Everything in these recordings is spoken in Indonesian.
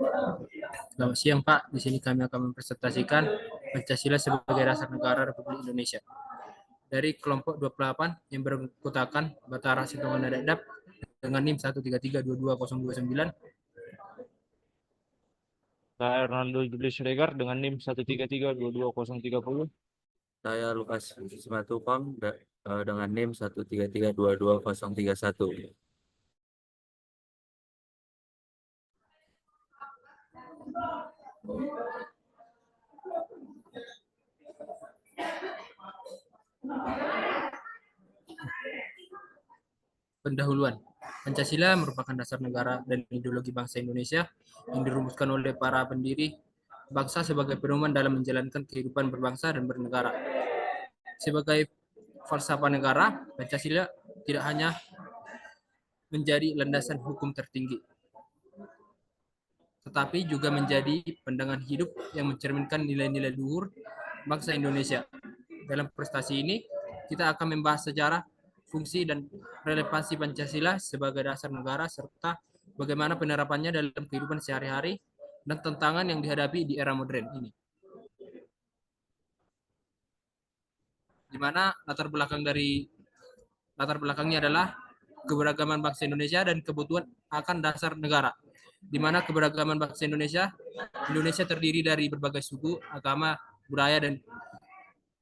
Selamat siang Pak, di sini kami akan mempresentasikan Pancasila sebagai dasar negara Republik Indonesia. Dari kelompok 28 yang beranggotakan Batara Sitongan Dadap dengan NIM 1332229. Saya Ronaldo Julius Regar dengan NIM 1332230. Saya Lukas Simatupang dengan NIM 1332231. Pendahuluan. Pancasila merupakan dasar negara dan ideologi bangsa Indonesia yang dirumuskan oleh para pendiri bangsa sebagai pedoman dalam menjalankan kehidupan berbangsa dan bernegara. Sebagai falsafah negara, Pancasila tidak hanya menjadi landasan hukum tertinggi, tetapi juga menjadi pandangan hidup yang mencerminkan nilai-nilai luhur bangsa Indonesia. Dalam prestasi ini, kita akan membahas sejarah, fungsi, dan relevansi Pancasila sebagai dasar negara, serta bagaimana penerapannya dalam kehidupan sehari-hari dan tantangan yang dihadapi di era modern ini. Di mana latar belakangnya adalah keberagaman bangsa Indonesia dan kebutuhan akan dasar negara. Di mana keberagaman bangsa Indonesia terdiri dari berbagai suku, agama, budaya, dan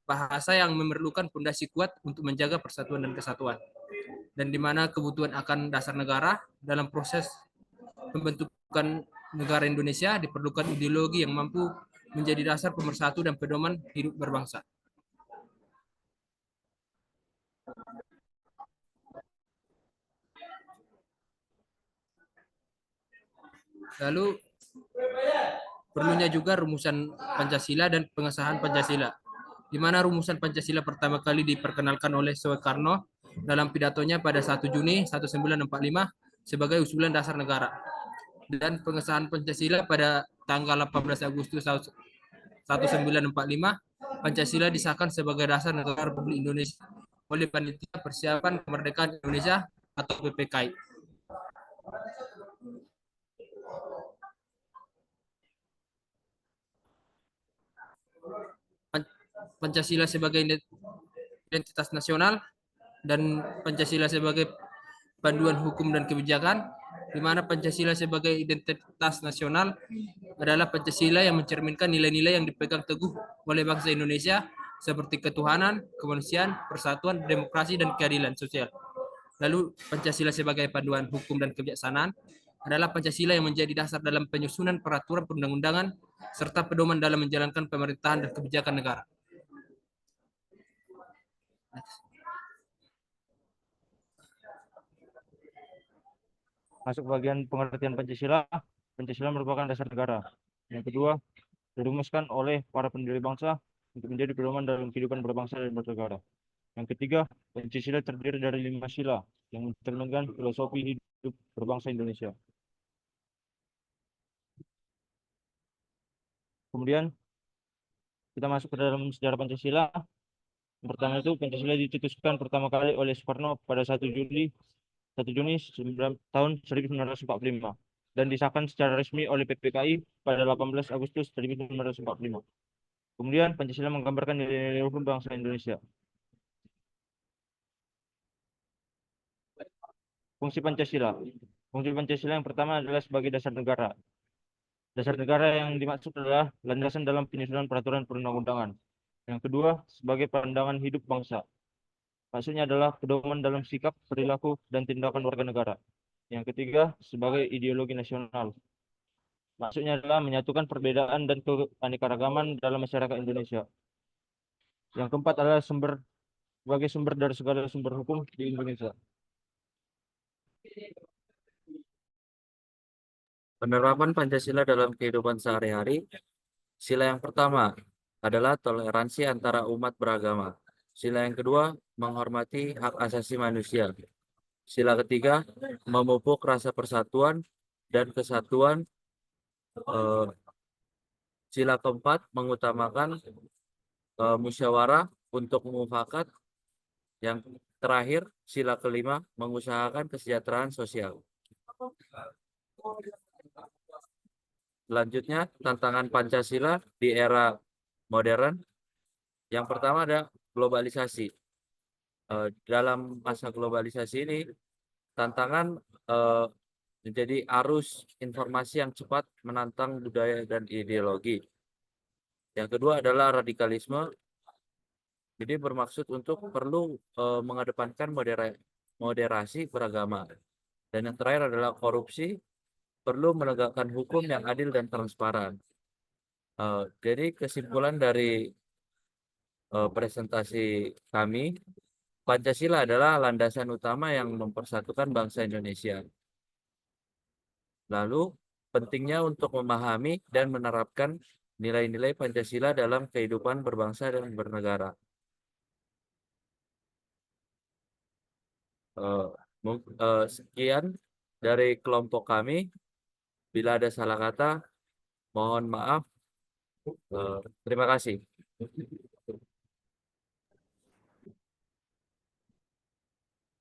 bahasa yang memerlukan fondasi kuat untuk menjaga persatuan dan kesatuan. Dan di mana kebutuhan akan dasar negara dalam proses pembentukan negara Indonesia diperlukan ideologi yang mampu menjadi dasar pemersatu dan pedoman hidup berbangsa. Lalu perlunya juga rumusan Pancasila dan pengesahan Pancasila, di mana rumusan Pancasila pertama kali diperkenalkan oleh Soekarno dalam pidatonya pada 1 Juni 1945 sebagai usulan dasar negara. Dan pengesahan Pancasila pada tanggal 18 Agustus 1945, Pancasila disahkan sebagai dasar negara Republik Indonesia oleh Panitia Persiapan Kemerdekaan Indonesia atau PPKI. Pancasila sebagai identitas nasional dan Pancasila sebagai panduan hukum dan kebijakan, di mana Pancasila sebagai identitas nasional adalah Pancasila yang mencerminkan nilai-nilai yang dipegang teguh oleh bangsa Indonesia seperti ketuhanan, kemanusiaan, persatuan, demokrasi, dan keadilan sosial. Lalu Pancasila sebagai panduan hukum dan kebijaksanaan adalah Pancasila yang menjadi dasar dalam penyusunan peraturan perundang-undangan serta pedoman dalam menjalankan pemerintahan dan kebijakan negara. Masuk bagian pengertian Pancasila. Pancasila merupakan dasar negara. Yang kedua, dirumuskan oleh para pendiri bangsa untuk menjadi pedoman dalam kehidupan berbangsa dan bernegara. Yang ketiga, Pancasila terdiri dari 5 sila yang mencerminkan filosofi hidup berbangsa Indonesia. Kemudian kita masuk ke dalam sejarah Pancasila. Yang pertama itu Pancasila dicetuskan pertama kali oleh Soekarno pada 1 Juni tahun 1945 dan disahkan secara resmi oleh PPKI pada 18 Agustus 1945. Kemudian Pancasila menggambarkan nilai-nilai luhur bangsa Indonesia. Fungsi Pancasila. Fungsi Pancasila yang pertama adalah sebagai dasar negara. Dasar negara yang dimaksud adalah landasan dalam penyusunan peraturan perundang-undangan. Yang kedua, sebagai pandangan hidup bangsa. Maksudnya adalah pedoman dalam sikap, perilaku, dan tindakan warga negara. Yang ketiga, sebagai ideologi nasional. Maksudnya adalah menyatukan perbedaan dan keanekaragaman dalam masyarakat Indonesia. Yang keempat adalah sebagai sumber dari segala sumber hukum di Indonesia. Penerapan Pancasila dalam kehidupan sehari-hari. Sila yang pertama adalah toleransi antara umat beragama. Sila yang kedua, menghormati hak asasi manusia. Sila ketiga, memupuk rasa persatuan dan kesatuan. Sila keempat, mengutamakan musyawarah untuk mufakat. Yang terakhir, sila kelima, mengusahakan kesejahteraan sosial. Selanjutnya, tantangan Pancasila di era modern. Yang pertama ada globalisasi. Dalam masa globalisasi ini, tantangan menjadi arus informasi yang cepat menantang budaya dan ideologi. Yang kedua adalah radikalisme. Jadi bermaksud untuk perlu mengedepankan moderasi beragama. Dan yang terakhir adalah korupsi, perlu menegakkan hukum yang adil dan transparan. Jadi kesimpulan dari presentasi kami, Pancasila adalah landasan utama yang mempersatukan bangsa Indonesia. Lalu, pentingnya untuk memahami dan menerapkan nilai-nilai Pancasila dalam kehidupan berbangsa dan bernegara. Sekian dari kelompok kami. Bila ada salah kata, mohon maaf. Terima kasih.